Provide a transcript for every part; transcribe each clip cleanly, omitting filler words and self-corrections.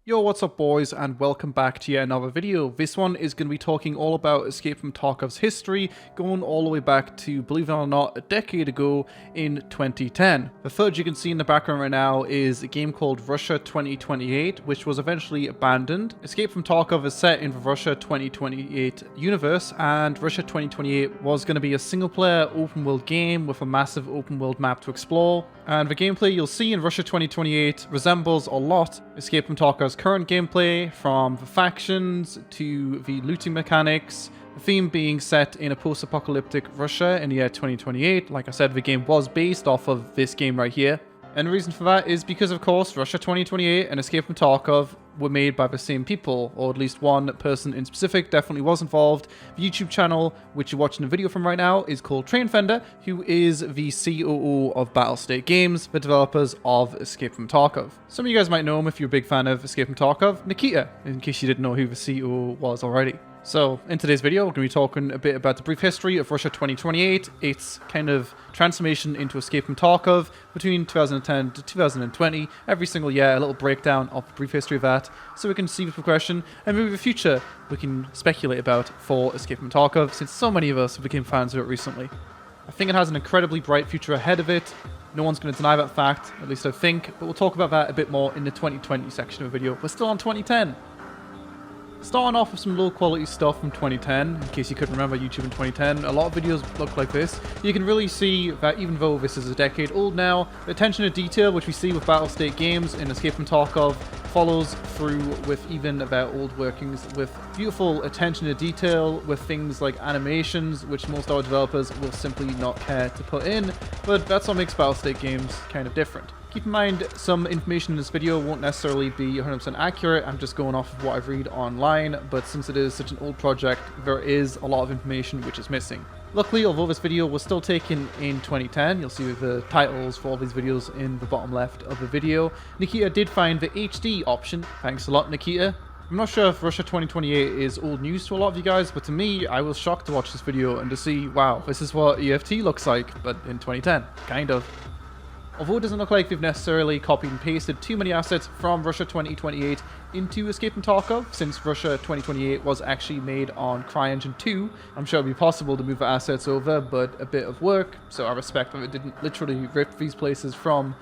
Yo, what's up boys, and welcome back to yet another video. This one is going to be talking all about Escape from Tarkov's history, going all the way back to, believe it or not, a decade ago in 2010. The footage you can see in the background right now is a game called Russia 2028, which was eventually abandoned. Escape from Tarkov is set in the Russia 2028 universe, and Russia 2028 was going to be a single-player open-world game with a massive open-world map to explore. And the gameplay you'll see in Russia 2028 resembles a lot Escape from Tarkov's current gameplay, from the factions to the looting mechanics, the theme being set in a post-apocalyptic Russia in the year 2028. Like I said, the game was based off of this game right here. And the reason for that is because, of course, Russia 2028 and Escape from Tarkov were made by the same people, or at least one person in specific definitely was involved. The YouTube channel, which you're watching a video from right now, is called Trainfender, who is the COO of Battlestate Games, the developers of Escape from Tarkov. Some of you guys might know him if you're a big fan of Escape from Tarkov, Nikita, in case you didn't know who the COO was already. So, in today's video, we're going to be talking a bit about the brief history of Russia 2028, its kind of transformation into Escape from Tarkov between 2010 to 2020, every single year, a little breakdown of the brief history of that, so we can see the progression, and maybe the future we can speculate about for Escape from Tarkov, since so many of us became fans of it recently. I think it has an incredibly bright future ahead of it. No one's going to deny that fact, at least I think, but we'll talk about that a bit more in the 2020 section of the video. We're still on 2010. Starting off with some low quality stuff from 2010, in case you couldn't remember YouTube in 2010, a lot of videos look like this. You can really see that even though this is a decade old now, the attention to detail which we see with Battlestate Games in Escape from Tarkov follows through with even their old workings, with beautiful attention to detail, with things like animations, which most other developers will simply not care to put in, but that's what makes Battlestate Games kind of different. Keep in mind, some information in this video won't necessarily be 100% accurate. I'm just going off of what I've read online, but since it is such an old project, there is a lot of information which is missing. Luckily, although this video was still taken in 2010, you'll see the titles for all these videos in the bottom left of the video, Nikita did find the HD option. Thanks a lot, Nikita. I'm not sure if Russia 2028 is old news to a lot of you guys, but to me, I was shocked to watch this video and to see, wow, this is what EFT looks like, but in 2010, kind of. Although it doesn't look like they've necessarily copied and pasted too many assets from Russia 2028 into Escape from Tarkov, since Russia 2028 was actually made on CryEngine 2, I'm sure it would be possible to move the assets over, but a bit of work, so I respect that it didn't literally rip these places from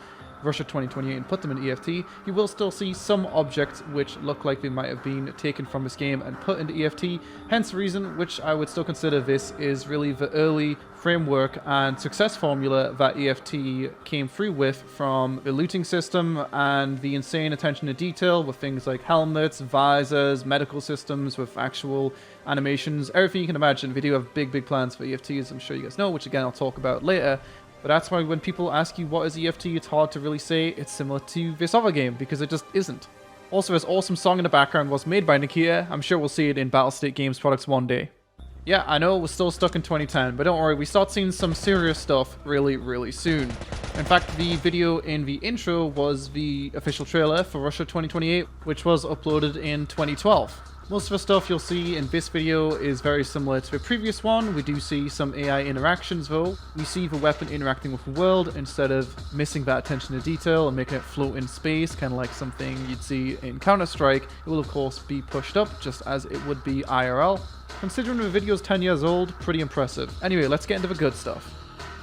Russia 2028 and put them in EFT. You will still see some objects which look like they might have been taken from this game and put into EFT, hence the reason which I would still consider this is really the early framework and success formula that EFT came through with, from the looting system and the insane attention to detail with things like helmets, visors, medical systems with actual animations, everything you can imagine. We do have big plans for EFT, as I'm sure you guys know, which again I'll talk about later. But that's why when people ask you what is EFT, it's hard to really say it's similar to this other game, because it just isn't. Also, this awesome song in the background was made by Nikita. I'm sure we'll see it in Battlestate Games products one day. Yeah, I know we're still stuck in 2010, but don't worry, we start seeing some serious stuff really soon. In fact, the video in the intro was the official trailer for Russia 2028, which was uploaded in 2012. Most of the stuff you'll see in this video is very similar to the previous one. We do see some AI interactions though. We see the weapon interacting with the world instead of missing that attention to detail and making it float in space, kind of like something you'd see in Counter-Strike. It will of course be pushed up just as it would be IRL. Considering the video's 10 years old, pretty impressive. Anyway, let's get into the good stuff.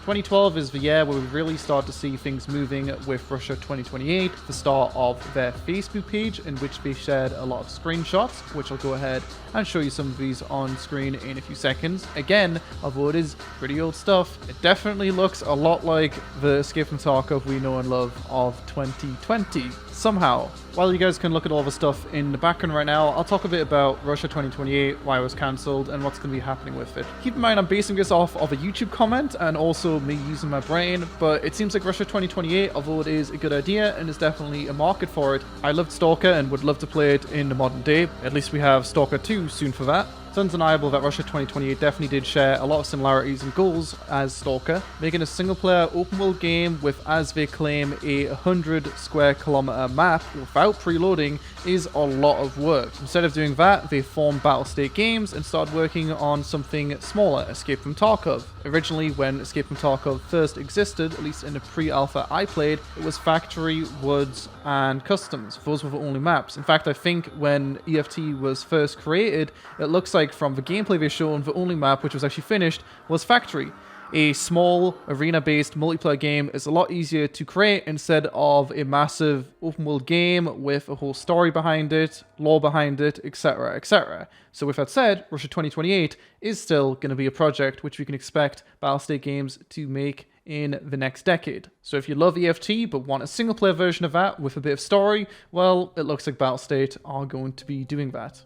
2012 is the year where we really start to see things moving with Russia 2028, the start of their Facebook page, in which they shared a lot of screenshots, which I'll go ahead and show you some of these on screen in a few seconds. Again, although it is pretty old stuff, it definitely looks a lot like the Escape from Tarkov we know and love of 2020, somehow. While you guys can look at all the stuff in the background right now, I'll talk a bit about Russia 2028, why it was cancelled, and what's going to be happening with it. Keep in mind I'm basing this off of a YouTube comment and also me using my brain, but it seems like Russia 2028, although it is a good idea and there's definitely a market for it, I loved Stalker and would love to play it in the modern day. At least we have Stalker 2 soon for that. It's undeniable that Russia 2028 definitely did share a lot of similarities and goals as Stalker, making a single-player open-world game with, as they claim, a 100-square-kilometer map without preloading is a lot of work. Instead of doing that, they formed Battlestate Games and started working on something smaller, Escape from Tarkov. Originally, when Escape from Tarkov first existed, at least in the pre-alpha I played, it was Factory, Woods, and Customs. Those were the only maps. In fact, I think when EFT was first created, it looks like from the gameplay they showed, the only map which was actually finished was Factory. A small arena-based multiplayer game is a lot easier to create instead of a massive open-world game with a whole story behind it, lore behind it, etc, etc. So with that said, Russia 2028 is still going to be a project which we can expect Battlestate Games to make in the next decade. So if you love EFT but want a single-player version of that with a bit of story, well, it looks like Battlestate are going to be doing that.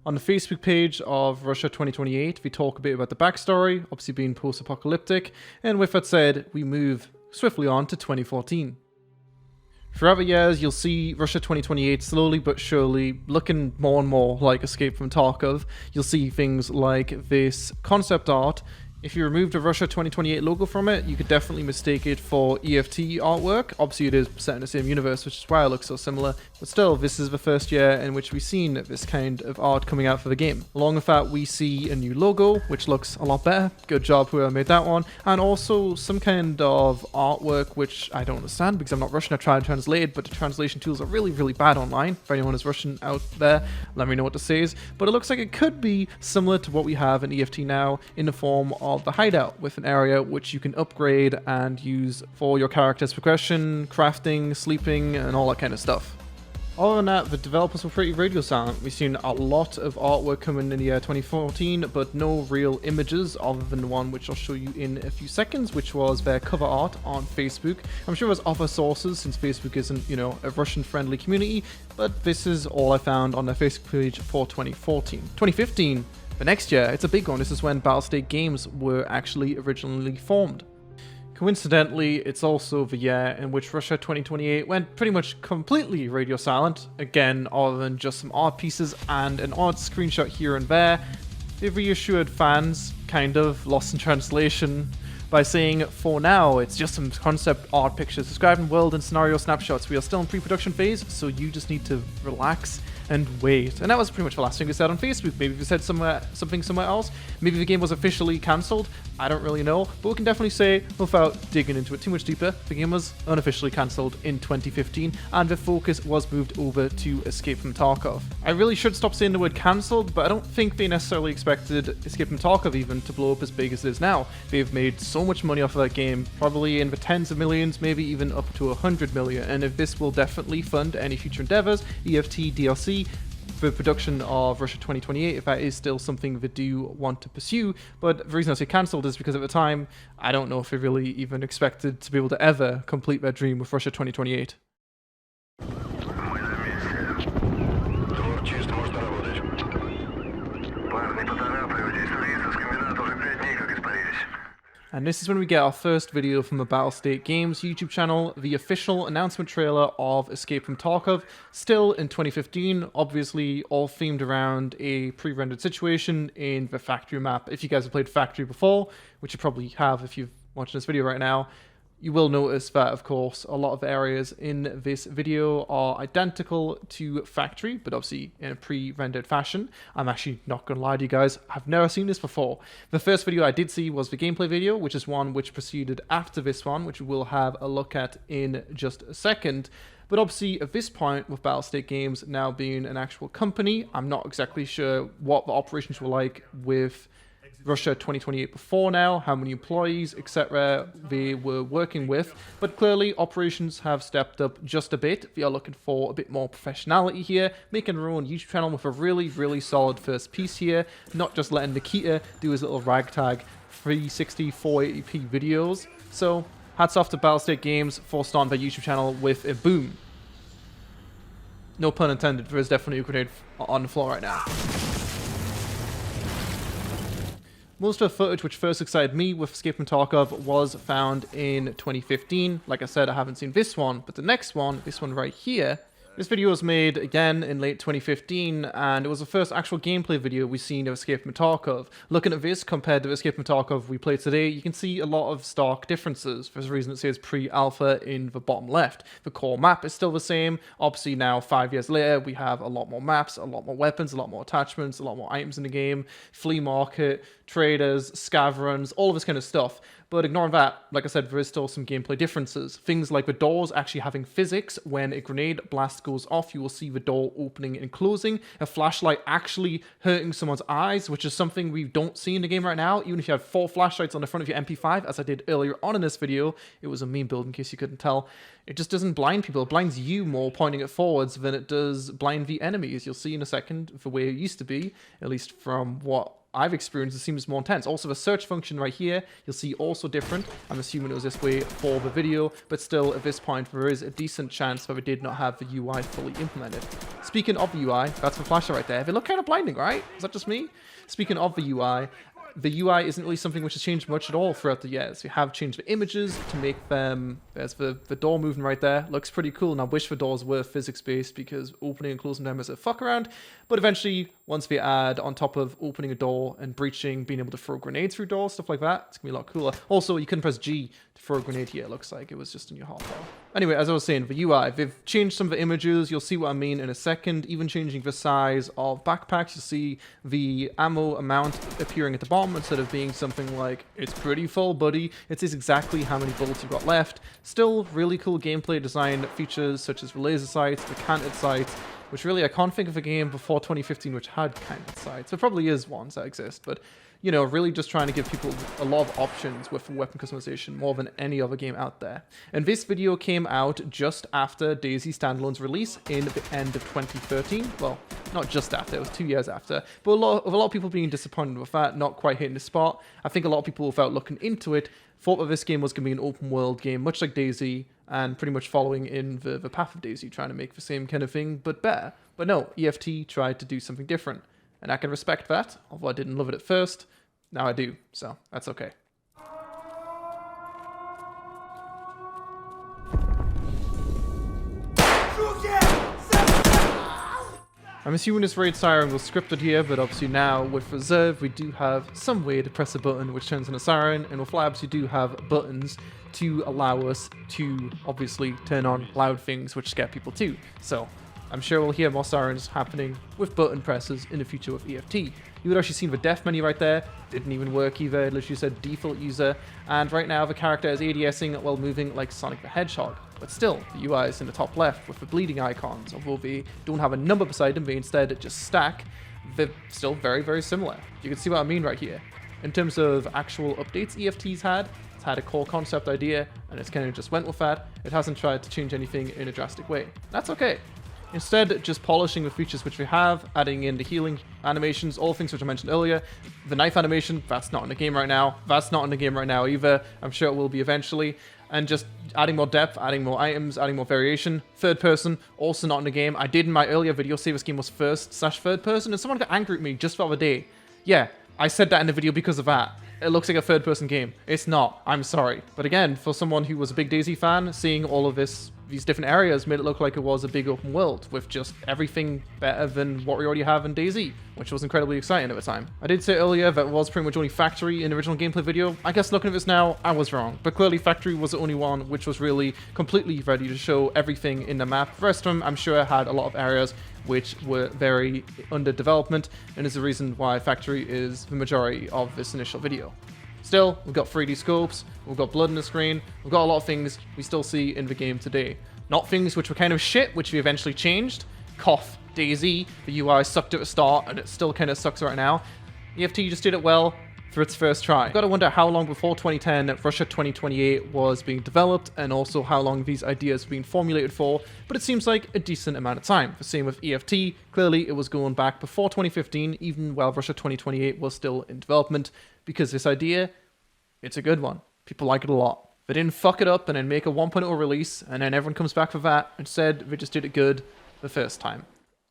On the Facebook page of Russia 2028, we talk a bit about the backstory, obviously being post-apocalyptic, and with that said, we move swiftly on to 2014. Throughout the years, you'll see Russia 2028 slowly but surely looking more and more like Escape from Tarkov. You'll see things like this concept art. If you remove the Russia 2028 logo from it, you could definitely mistake it for EFT artwork. Obviously, it is set in the same universe, which is why it looks so similar. But still, this is the first year in which we've seen this kind of art coming out for the game. Along with that, we see a new logo, which looks a lot better. Good job whoever made that one. And also some kind of artwork, which I don't understand because I'm not Russian. I tried to translate, but the translation tools are really, really bad online. If anyone is Russian out there, let me know what this says. But it looks like it could be similar to what we have in EFT now in the form of the hideout, with an area which you can upgrade and use for your character's progression, crafting, sleeping, and all that kind of stuff. Other than that, the developers were pretty radio silent. We've seen a lot of artwork coming in the year 2014, but no real images other than the one which I'll show you in a few seconds, which was their cover art on Facebook. I'm sure there's other sources since Facebook isn't, you know, a Russian-friendly community, but this is all I found on their Facebook page for 2014. 2015, the next year, it's a big one. This is when Battlestate Games were actually originally formed. Coincidentally, it's also the year in which Russia 2028 went pretty much completely radio silent, again, other than just some art pieces and an odd screenshot here and there. They reassured fans, kind of, lost in translation, by saying, for now, it's just some concept art pictures describing world and scenario snapshots. We are still in pre-production phase, so you just need to relax and wait. And that was pretty much the last thing they said on Facebook. Maybe they said something somewhere else. Maybe the game was officially cancelled. I don't really know. But we can definitely say, without digging into it too much deeper, the game was unofficially cancelled in 2015, and the focus was moved over to Escape from Tarkov. I really should stop saying the word cancelled, but I don't think they necessarily expected Escape from Tarkov even to blow up as big as it is now. They've made so much money off of that game, probably in the tens of millions, maybe even up to 100 million. And if this will definitely fund any future endeavors, EFT, DLC, for production of Russia 2028, if that is still something they do want to pursue. But the reason I say cancelled is because at the time, I don't know if they really even expected to be able to ever complete their dream with Russia 2028. And this is when we get our first video from the Battlestate Games YouTube channel, the official announcement trailer of Escape from Tarkov, still in 2015, obviously all themed around a pre-rendered situation in the factory map. If you guys have played Factory before, which you probably have if you're watching this video right now, you will notice that, of course, a lot of areas in this video are identical to Factory, but obviously in a pre-rendered fashion. I'm actually not going to lie to you guys, I've never seen this before. The first video I did see was the gameplay video, which is one which proceeded after this one, which we'll have a look at in just a second. But obviously, at this point, with Battlestate Games now being an actual company, I'm not exactly sure what the operations were like with Russia 2028 before now, how many employees, etc. they were working with, but clearly operations have stepped up just a bit. We are looking for a bit more professionality here, making our own YouTube channel with a really, really solid first piece here, not just letting Nikita do his little ragtag 360, 480p videos. So, hats off to Battlestate Games for starting their YouTube channel with a boom. No pun intended, there is definitely a grenade on the floor right now. Most of the footage which first excited me with Escape from Tarkov was found in 2015. Like I said, I haven't seen this one, but the next one, this one right here, This video was made again in late 2015, and it was the first actual gameplay video we've seen of Escape from Tarkov. Looking at this compared to Escape from Tarkov we played today, you can see a lot of stark differences. For this reason it says pre-alpha in the bottom left. The core map is still the same. Obviously now, 5 years later, we have a lot more maps, a lot more weapons, a lot more attachments, a lot more items in the game, flea market, traders, scav runs, all of this kind of stuff. But ignoring that, like I said, there is still some gameplay differences. Things like the doors actually having physics. When a grenade blast goes off, you will see the door opening and closing. A flashlight actually hurting someone's eyes, which is something we don't see in the game right now. Even if you had 4 flashlights on the front of your MP5, as I did earlier on in this video, it was a meme build in case you couldn't tell. It just doesn't blind people. It blinds you more pointing it forwards than it does blind the enemies. You'll see in a second the way it used to be, at least from what I've experienced, it seems more intense. Also, the search function right here, you'll see also different. I'm assuming it was this way for the video, but still, at this point, there is a decent chance that we did not have the UI fully implemented. Speaking of the UI, that's the flashlight right there. They look kind of blinding, right? Is that just me? Speaking of the UI isn't really something which has changed much at all throughout the years. We have changed the images to make them, there's the door moving right there, looks pretty cool, and I wish the doors were physics-based because opening and closing them is a fuck around, but eventually, once we add on top of opening a door and breaching, being able to throw grenades through doors, stuff like that, it's gonna be a lot cooler. Also, you couldn't press G to throw a grenade here, it looks like it was just in your hotbar. Anyway, as I was saying, the UI, they've changed some of the images, you'll see what I mean in a second, even changing the size of backpacks. You'll see the ammo amount appearing at the bottom instead of being something like, it's pretty full, buddy. It says exactly how many bullets you've got left. Still really cool gameplay design features such as the laser sights, the canted sights, which really I can't think of a game before 2015 which had canted sights. There probably is ones that exist, but you know, really just trying to give people a lot of options with weapon customization more than any other game out there. And this video came out just after DayZ Standalone's release in the end of 2013. Well, not just after, it was 2 years after. But a lot of people being disappointed with that, not quite hitting the spot. I think a lot of people, without looking into it, thought that this game was going to be an open world game, much like DayZ, and pretty much following in the path of DayZ, trying to make the same kind of thing, but better. But no, EFT tried to do something different. And I can respect that, although I didn't love it at first. Now I do, so that's okay. I'm assuming this raid siren was scripted here, but obviously now with reserve we do have some way to press a button which turns on a siren, and with labs you do have buttons to allow us to obviously turn on loud things which scare people too. So I'm sure we'll hear more sirens happening with button presses in the future with EFT. You would actually see the death menu right there. Didn't even work either. It literally said default user. And right now the character is ADSing while moving like Sonic the Hedgehog. But still, the UI is in the top left with the bleeding icons. Although they don't have a number beside them, they instead just stack. They're still very, very similar. You can see what I mean right here. In terms of actual updates EFT's had, it's had a core concept idea and it's kind of just went with that. It hasn't tried to change anything in a drastic way. That's okay. Instead, just polishing the features which we have, adding in the healing animations, all things which I mentioned earlier. The knife animation, that's not in the game right now. That's not in the game right now either. I'm sure it will be eventually. And just adding more depth, adding more items, adding more variation. Third person, also not in the game. I did in my earlier video say this game was first/third person, and someone got angry at me just the other day. Yeah, I said that in the video because of that. It looks like a third person game. It's not. I'm sorry. But again, for someone who was a big DayZ fan, seeing all of these different areas made it look like it was a big open world with just everything better than what we already have in DayZ, which was incredibly exciting at the time. I did say earlier that it was pretty much only Factory in the original gameplay video. I guess looking at this now, I was wrong. But clearly Factory was the only one which was really completely ready to show everything in the map. The rest of them, I'm sure, had a lot of areas which were very under development, and is the reason why Factory is the majority of this initial video. Still, we've got 3D scopes, we've got blood in the screen, we've got a lot of things we still see in the game today. Not things which were kind of shit, which we eventually changed. Cough, DayZ, the UI sucked at the start, and it still kind of sucks right now. EFT just did it well for its first try. I've got to wonder how long before 2010 Russia 2028 was being developed, and also how long these ideas were being formulated for, but it seems like a decent amount of time. The same with EFT, clearly it was going back before 2015, even while Russia 2028 was still in development, because this idea, it's a good one. People like it a lot. They didn't fuck it up and then make a 1.0 release, and then everyone comes back for that. Instead, they just did it good the first time.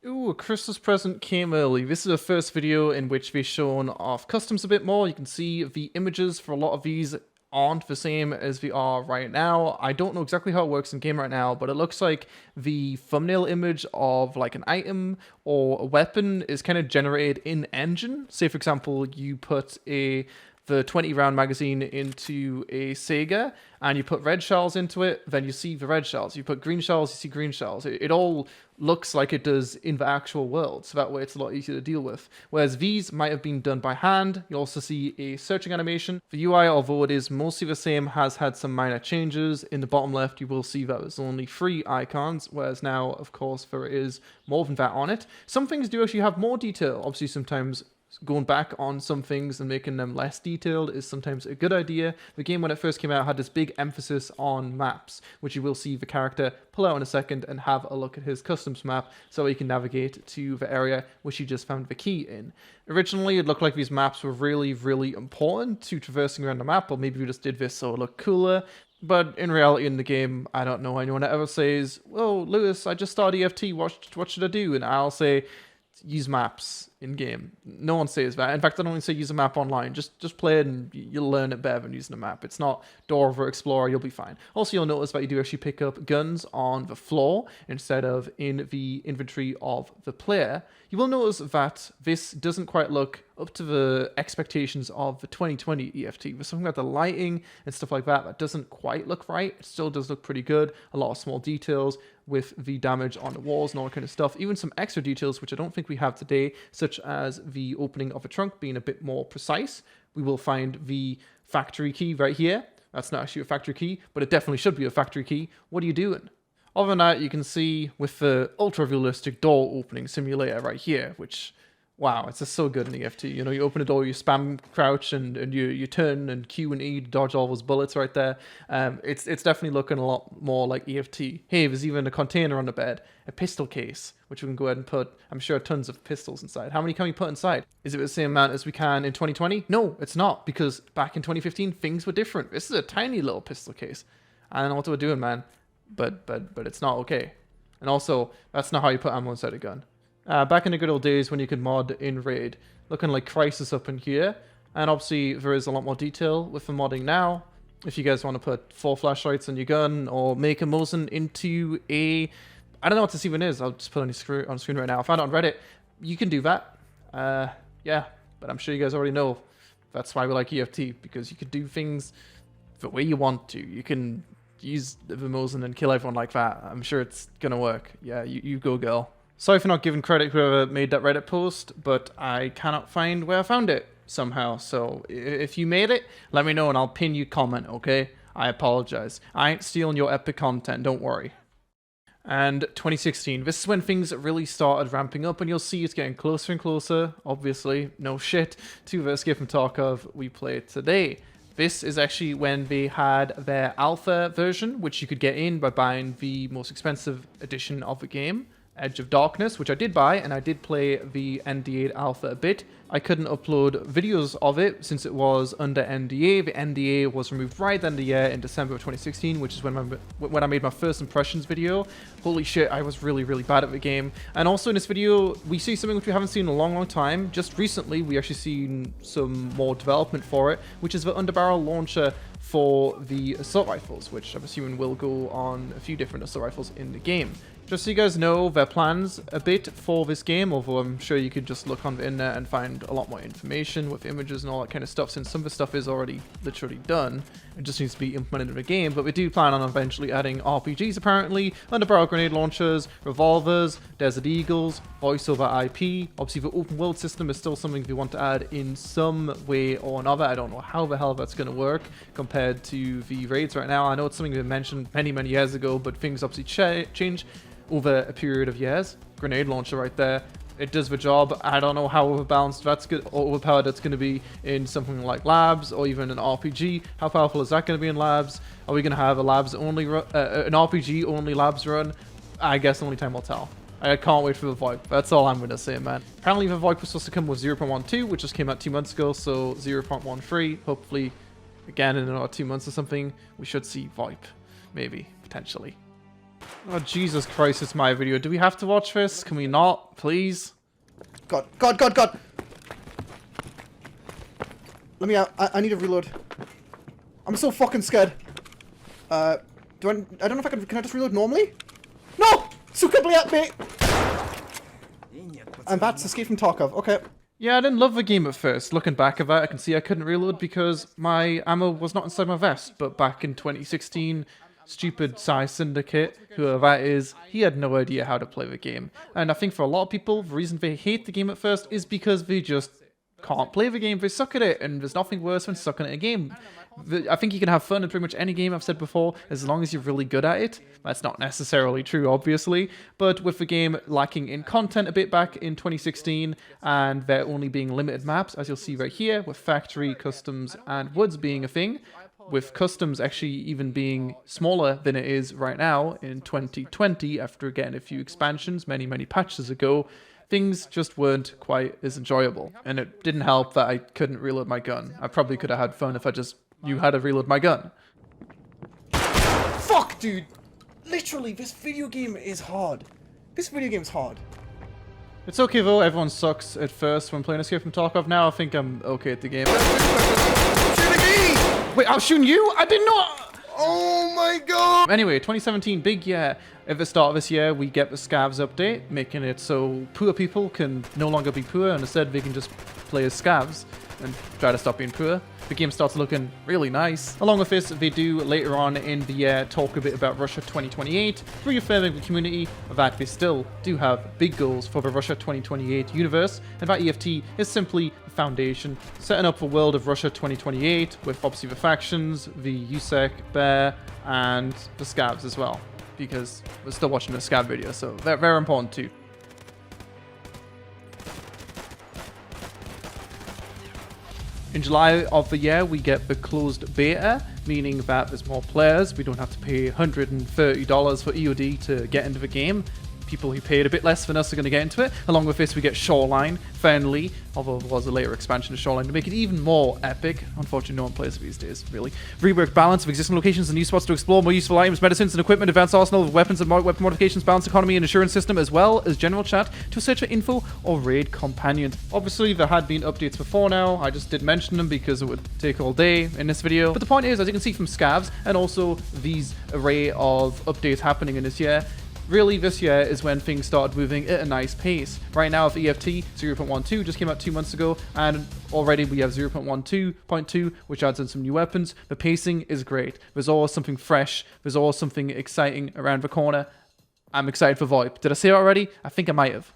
Ooh, a Christmas present came early. This is the first video in which they've shown off customs a bit more. You can see the images for a lot of these aren't the same as they are right now. I don't know exactly how it works in game right now, but it looks like the thumbnail image of like an item or a weapon is kind of generated in engine. Say for example, you put the 20 round magazine into a Sega and you put red shells into it, then you see the red shells. You put green shells, you see green shells. It all looks like it does in the actual world, so that way it's a lot easier to deal with. Whereas these might have been done by hand. You also see a searching animation. The UI, although it is mostly the same, has had some minor changes. In the bottom left, you will see that there's only 3 icons, whereas now, of course, there is more than that on it. Some things do actually have more detail. Obviously, sometimes going back on some things and making them less detailed is sometimes a good idea. The game, when it first came out, had this big emphasis on maps, which you will see the character pull out in a second and have a look at his customs map so he can navigate to the area which he just found the key in. Originally, it looked like these maps were really, really important to traversing around the map, or maybe we just did this so it looked cooler. But in reality, in the game, I don't know anyone that ever says, "Oh, Lewis, I just started EFT, what should I do?" And I'll say, use maps in game. No one says that. In fact, I don't even say use a map online. Just play it and you'll learn it better than using a map. It's not Door over Explorer, you'll be fine. Also, you'll notice that you do actually pick up guns on the floor instead of in the inventory of the player. You will notice that this doesn't quite look up to the expectations of the 2020 EFT. There's something about the lighting and stuff like that doesn't quite look right. It still does look pretty good. A lot of small details with the damage on the walls and all that kind of stuff. Even some extra details, which I don't think we have today, such as the opening of a trunk being a bit more precise. We will find the factory key right here. That's not actually a factory key, but it definitely should be a factory key. What are you doing? Other than that, you can see with the ultra-realistic door opening simulator right here, which, wow, it's just so good in EFT. You know, you open a door, you spam crouch, and you turn and Q and E to dodge all those bullets right there. It's definitely looking a lot more like EFT. Hey, there's even a container on the bed, a pistol case, which we can go ahead and put, I'm sure, tons of pistols inside. How many can we put inside? Is it the same amount as we can in 2020? No, it's not, because back in 2015, things were different. This is a tiny little pistol case. I don't know what we're doing, man, but it's not okay. And also, that's not how you put ammo inside a gun. Back in the good old days when you could mod in Raid, looking like Crisis up in here, and obviously there is a lot more detail with the modding now. If you guys want to put 4 flashlights on your gun, or make a Mosin into a, I don't know what this even is, I'll just put it on screen right now. I found it on Reddit, you can do that. Yeah, but I'm sure you guys already know that's why we like EFT, because you can do things the way you want to. You can use the Mosin and kill everyone like that. I'm sure it's gonna work. Yeah, you go, girl. Sorry for not giving credit to whoever made that Reddit post, but I cannot find where I found it somehow. So if you made it, let me know and I'll pin you comment, okay? I apologize. I ain't stealing your epic content, don't worry. And 2016, this is when things really started ramping up, and you'll see it's getting closer and closer, obviously, no shit, to the Escape From Tarkov we played today. This is actually when they had their alpha version, which you could get in by buying the most expensive edition of the game, Edge of Darkness, which I did buy, and I did play the NDA alpha a bit. I couldn't upload videos of it since it was under NDA. The NDA was removed right at the end of the year in December of 2016, which is when I made my first impressions video. Holy shit, I was really, really bad at the game. And also in this video, we see something which we haven't seen in a long, long time. Just recently, we actually seen some more development for it, which is the underbarrel launcher for the assault rifles, which I'm assuming will go on a few different assault rifles in the game. Just so you guys know their plans a bit for this game, although I'm sure you could just look on the internet and find a lot more information with images and all that kind of stuff, since some of the stuff is already literally done. It just needs to be implemented in the game, but we do plan on eventually adding RPGs apparently, underbarrel grenade launchers, revolvers, Desert Eagles, voice over IP. Obviously the open world system is still something we want to add in some way or another. I don't know how the hell that's going to work compared to the raids right now. I know it's something we mentioned many, many years ago, but things obviously change over a period of years. Grenade launcher right there. It does the job. I don't know how overbalanced that's good, or overpowered that's going to be in something like labs or even an RPG. How powerful is that going to be in labs? Are we going to have a labs only an RPG only labs run? I guess only time will tell. I can't wait for the VoIP. That's all I'm going to say, man. Apparently the VoIP was supposed to come with 0.12, which just came out 2 months ago, so 0.13. Hopefully, again in another 2 months or something, we should see VoIP. Maybe, potentially. Oh, Jesus Christ, it's my video. Do we have to watch this? Can we not? Please? God. Let me out. I need to reload. I'm so fucking scared. I don't know if can I just reload normally? No! Sukabli at me! And that's Escape from Tarkov, okay. Yeah, I didn't love the game at first. Looking back at that, I can see I couldn't reload because my ammo was not inside my vest. But back in 2016, stupid Psy Syndicate, whoever that is, he had no idea how to play the game. And I think for a lot of people, the reason they hate the game at first is because they just can't play the game, they suck at it, and there's nothing worse than sucking at a game. I think you can have fun in pretty much any game, I've said before, as long as you're really good at it. That's not necessarily true, obviously, but with the game lacking in content a bit back in 2016, and there only being limited maps, as you'll see right here, with factory, customs, and woods being a thing, with customs actually even being smaller than it is right now in 2020, after getting a few expansions many patches ago, things just weren't quite as enjoyable. And it didn't help that I couldn't reload my gun. I probably could have had fun if I just knew how to reload my gun. Fuck, dude! Literally, this video game is hard. This video game's hard. It's okay though, everyone sucks at first when playing Escape from Tarkov. Now I think I'm okay at the game. Wait, I was shooting you? I did not! Oh my god! Anyway, 2017, big year. At the start of this year, we get the Scavs update, making it so poor people can no longer be poor, and instead they can just play as Scavs and try to stop being poor. The game starts looking really nice. Along with this, they do later on in the year talk a bit about Russia 2028, reaffirming the community that they still do have big goals for the Russia 2028 universe, and that EFT is simply the foundation, setting up the world of Russia 2028 with obviously the factions, the USEC, Bear, and the Scavs as well, because we're still watching the Scav video, so they're very important too. In July of the year, we get the closed beta, meaning that there's more players. We don't have to pay $130 for EOD to get into the game. People who paid a bit less than us are going to get into it. Along with this, we get Shoreline, finally, although there was a later expansion of Shoreline to make it even more epic. Unfortunately, no one plays it these days, really. Reworked balance of existing locations and new spots to explore, more useful items, medicines and equipment, advanced arsenal of weapons and weapon modifications, balanced economy and insurance system, as well as general chat to search for info or raid companions. Obviously, there had been updates before now. I just did mention them because it would take all day in this video. But the point is, as you can see from Scavs, and also these array of updates happening in this year, really, this year is when things started moving at a nice pace. Right now, with EFT 0.12 just came out 2 months ago, and already we have 0.12.2, which adds in some new weapons. The pacing is great. There's always something fresh. There's always something exciting around the corner. I'm excited for VoIP. Did I say it already? I think I might have.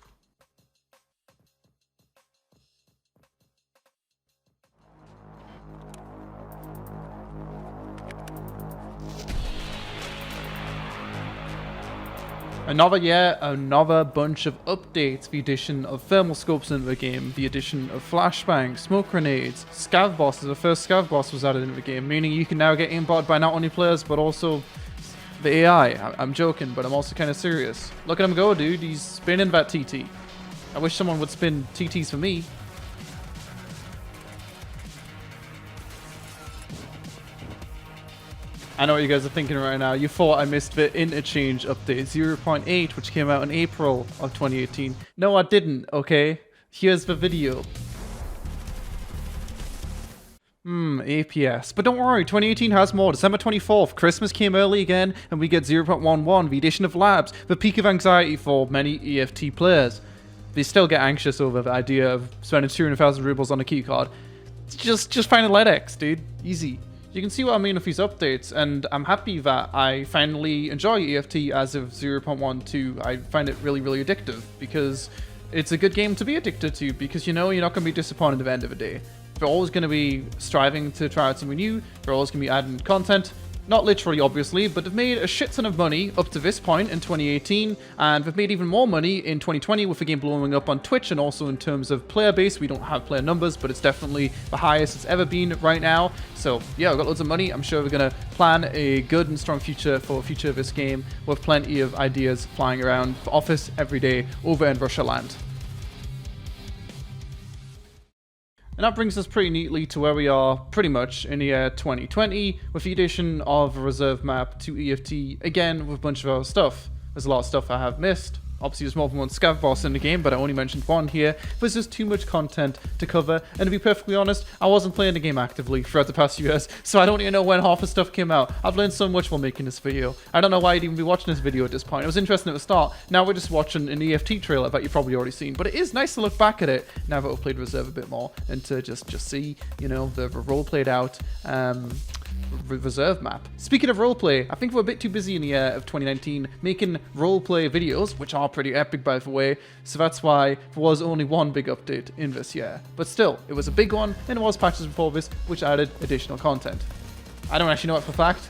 Another year, another bunch of updates. The addition of thermal scopes into the game, the addition of flashbangs, smoke grenades, scav bosses. The first scav boss was added into the game, meaning you can now get aimbot by not only players, but also the AI. I'm joking, but I'm also kind of serious. Look at him go, dude. He's spinning that TT. I wish someone would spin TTs for me. I know what you guys are thinking right now. You thought I missed the interchange update 0.8, which came out in April of 2018. No, I didn't, okay? Here's the video. APS. But don't worry, 2018 has more. December 24th, Christmas came early again, and we get 0.11, the addition of labs, the peak of anxiety for many EFT players. They still get anxious over the idea of spending 200,000 rubles on a keycard. Just find a LEDX, dude. Easy. You can see what I mean with these updates, and I'm happy that I finally enjoy EFT as of 0.12. I find it really, really addictive, because it's a good game to be addicted to, because you know you're not going to be disappointed at the end of the day. They're always going to be striving to try out something new, they're always going to be adding content. Not literally, obviously, but they've made a shit ton of money up to this point in 2018, and they've made even more money in 2020 with the game blowing up on Twitch, and also in terms of player base. We don't have player numbers, but it's definitely the highest it's ever been right now. So yeah, we've got loads of money. I'm sure we're going to plan a good and strong future for the future of this game, with plenty of ideas flying around for office every day over in Russia land. And that brings us pretty neatly to where we are pretty much in the year 2020, with the addition of a reserve map to EFT, again with a bunch of other stuff. There's a lot of stuff I have missed, Obviously, there's more than one scav boss in the game, but I only mentioned one here. There's just too much content to cover, and to be perfectly honest, I wasn't playing the game actively throughout the past few years, so I don't even know when half the stuff came out. I've learned so much while making this video. I don't know why I'd even be watching this video at this point. It was interesting at the start. Now we're just watching an EFT trailer that you've probably already seen, but it is nice to look back at it now that we've played Reserve a bit more, and to just see, you know, the role played out Reserve map. Speaking of roleplay, I think we're a bit too busy in the year of 2019 making roleplay videos, which are pretty epic by the way, so that's why there was only one big update in this year. But still, it was a big one, and it was patches before this, which added additional content. I don't actually know it for a fact,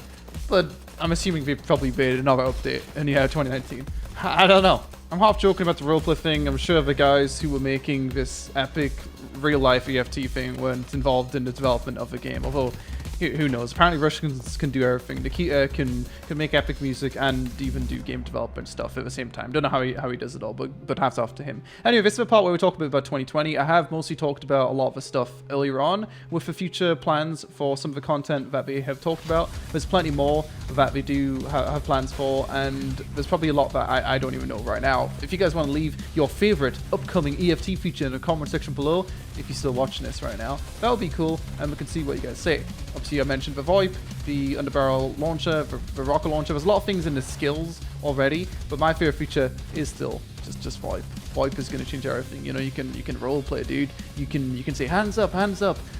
but I'm assuming they probably made another update in the year of 2019. I don't know. I'm half joking about the roleplay thing. I'm sure the guys who were making this epic real-life EFT thing weren't involved in the development of the game, although who knows? Apparently Russians can do everything. Nikita can make epic music and even do game development stuff at the same time. Don't know how he does it all, but hats off to him. Anyway, this is the part where we talk a bit about 2020. I have mostly talked about a lot of the stuff earlier on with the future plans for some of the content that they have talked about. There's plenty more that they do have plans for, and there's probably a lot that I don't even know right now. If you guys want to leave your favorite upcoming EFT feature in the comment section below, if you're still watching this right now, that would be cool, and we can see what you guys say. Obviously, I mentioned the VoIP, the underbarrel launcher, the rocket launcher. There's a lot of things in the skills already, but my favorite feature is still just VoIP. VoIP is going to change everything. You know, you can role play, dude. You can say hands up,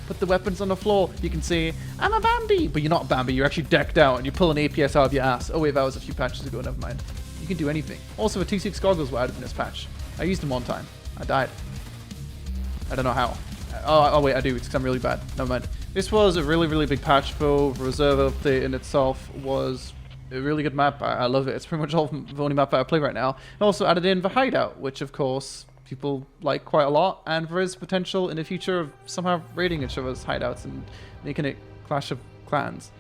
put the weapons on the floor. You can say I'm a Bambi, but you're not Bambi. You're actually decked out, and you're pulling APS out of your ass. Oh wait, that was a few patches ago. Never mind. You can do anything. Also, the T6 goggles were added in this patch. I used them one time. I died. I don't know how. Oh wait, I do, because I'm really bad. Never mind. This was a really big patch though. The Reserve update in itself was a really good map. I love it. It's pretty much the only map that I play right now. It also added in the hideout, which of course people like quite a lot, and there is potential in the future of somehow raiding each other's hideouts and making it Clash of Clans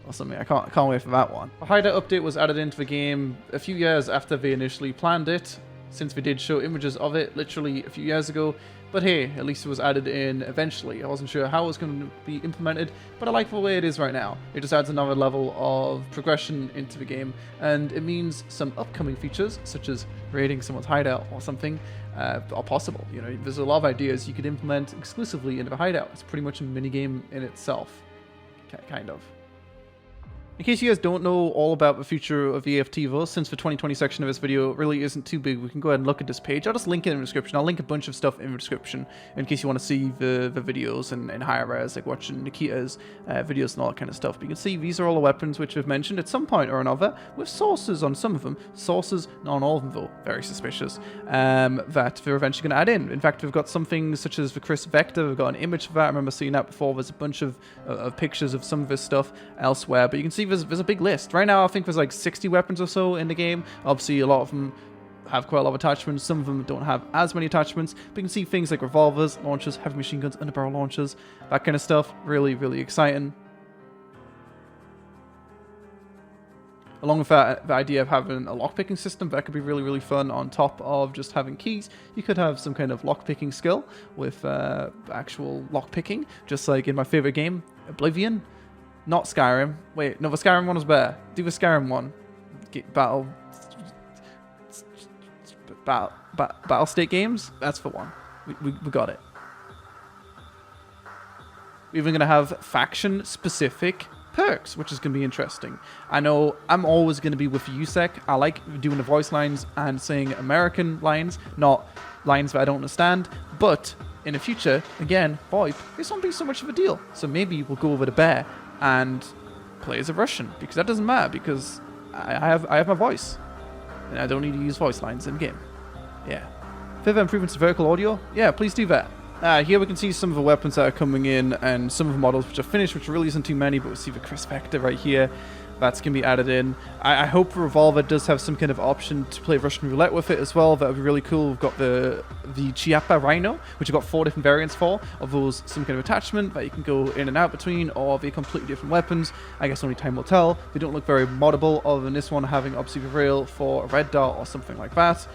or something. I can't wait for that one. The hideout update was added into the game a few years after they initially planned it, since we did show images of it literally a few years ago. But hey, at least it was added in eventually. I wasn't sure how it was going to be implemented, but I like the way it is right now. It just adds another level of progression into the game, and it means some upcoming features, such as raiding someone's hideout or something, are possible. You know, there's a lot of ideas you could implement exclusively into the hideout. It's pretty much a minigame in itself, kind of. In case you guys don't know all about the future of EFT though, since the 2020 section of this video really isn't too big, we can go ahead and look at this page. I'll just link it in the description. I'll link a bunch of stuff in the description in case you want to see the videos and higher res, like watching Nikita's videos and all that kind of stuff. But you can see these are all the weapons which we've mentioned at some point or another, with sources on some of them. Sources, not on all of them though. Very suspicious. That they're eventually going to add in. In fact, we've got some things such as the Chris Vector. We've got an image of that. I remember seeing that before. There's a bunch of pictures of some of this stuff elsewhere, but you can see there's a big list. Right now, I think there's like 60 weapons or so in the game. Obviously, a lot of them have quite a lot of attachments. Some of them don't have as many attachments, but you can see things like revolvers, launchers, heavy machine guns, underbarrel launchers, that kind of stuff. Really exciting. Along with that, the idea of having a lockpicking system, that could be really fun on top of just having keys. You could have some kind of lockpicking skill with actual lockpicking, just like in my favorite game, Oblivion. Not Skyrim. Wait, no, the Skyrim one was better. Do the Skyrim one. Battlestate Games? That's the one. We got it. We're even going to have faction-specific perks, which is going to be interesting. I know I'm always going to be with USEC. I like doing the voice lines and saying American lines, not lines that I don't understand. But in the future, again, VoIP, this won't be so much of a deal. So maybe we'll go over to Bear and play as a Russian, because that doesn't matter, because I have my voice, and I don't need to use voice lines in game. Yeah. Further improvements to vertical audio? Yeah, please do that. Here we can see some of the weapons that are coming in, and some of the models which are finished, which really isn't too many, but we see the Chris Vector right here. That's going to be added in. I hope the Revolver does have some kind of option to play Russian roulette with it as well. That would be really cool. We've got the Chiappa Rhino, which we've got 4 different variants for, of those some kind of attachment that you can go in and out between, or they're completely different weapons. I guess only time will tell. They don't look very moddable, other than this one having obviously the rail for a red dot or something like that.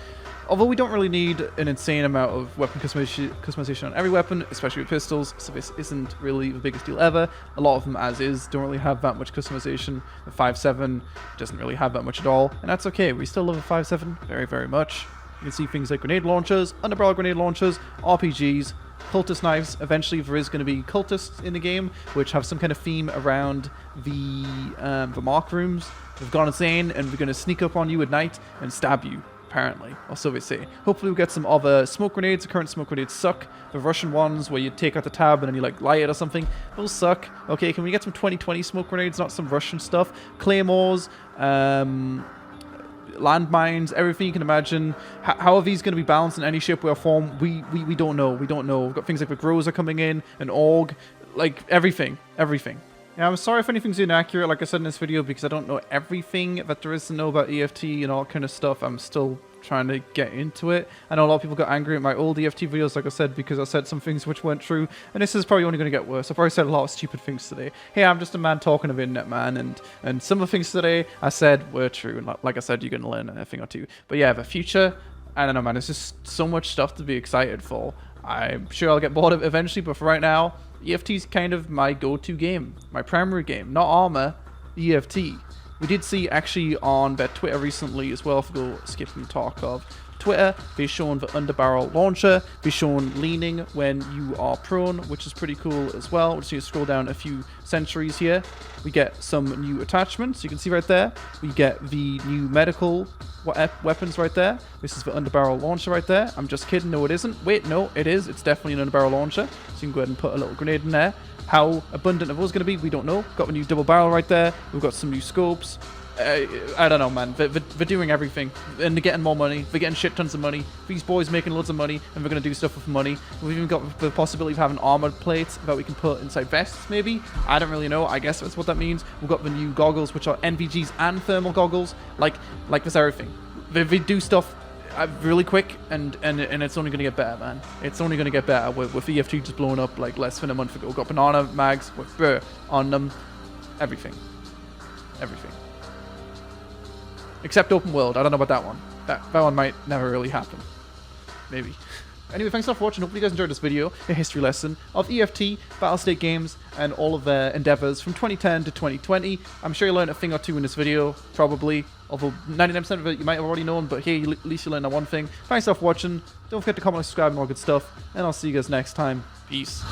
Although we don't really need an insane amount of weapon customization on every weapon, especially with pistols, so this isn't really the biggest deal ever. A lot of them, as is, don't really have that much customization. The 5.7 doesn't really have that much at all, and that's okay. We still love the 5.7 very much. You can see things like grenade launchers, underbarrel grenade launchers, RPGs, cultist knives. Eventually there is going to be cultists in the game, which have some kind of theme around the mark rooms. They've gone insane, and we're going to sneak up on you at night and stab you, apparently, or so they say. Hopefully we'll get some other smoke grenades. The current smoke grenades suck. The Russian ones where you take out the tab and then you like light it or something, those suck. Okay, can we get some 2020 smoke grenades, not some Russian stuff? Claymores, landmines, everything you can imagine. How are these going to be balanced in any shape, way, or form? We don't know. We don't know. We've got things like the Groza coming in, an Org, like everything. Yeah, I'm sorry if anything's inaccurate, like I said in this video, because I don't know everything that there is to know about EFT and all kind of stuff. I'm still trying to get into it. I know a lot of people got angry at my old EFT videos, like I said, because I said some things which weren't true, and this is probably only going to get worse. I've probably said a lot of stupid things today. Hey, I'm just a man talking of internet, man, and some of the things today I said were true, and like I said, you're going to learn a thing or two. But yeah, the future, I don't know, man, there's just so much stuff to be excited for. I'm sure I'll get bored of it eventually, but for right now, EFT's kind of my go-to game, my primary game, not Armor, EFT. We did see actually on their Twitter recently as well, if we go Escape From Tarkov Twitter, they've shown the underbarrel launcher, they've shown leaning when you are prone, which is pretty cool as well. We'll just need to scroll down a few centuries here. We get some new attachments, you can see right there. We get the new medical weapons right there. This is the underbarrel launcher right there. I'm just kidding, no it isn't. Wait, no, it is. It's definitely an underbarrel launcher. So you can go ahead and put a little grenade in there. How abundant are those going to be? We don't know. Got a new double barrel right there. We've got some new scopes. I don't know, man. They're doing everything, and they're getting more money. They're getting shit tons of money. These boys making loads of money, and we're gonna do stuff with money. We've even got the possibility of having armored plates that we can put inside vests, maybe. I don't really know. I guess that's what that means. We've got the new goggles, which are NVGs and thermal goggles. Like there's everything. They do stuff really quick, and it's only gonna get better, man. It's only gonna get better with EFT just blowing up like less than a month ago. We've got banana mags with burr on them. Everything. Except open world. I don't know about that one. That one might never really happen. Maybe. Anyway, thanks a lot for watching. Hopefully you guys enjoyed this video, a history lesson of EFT, Battlestate Games, and all of their endeavors from 2010 to 2020. I'm sure you learned a thing or two in this video, probably. Although 99% of it you might have already known, but hey, at least you learned that one thing. Thanks a lot for watching. Don't forget to comment, subscribe, and all good stuff. And I'll see you guys next time. Peace.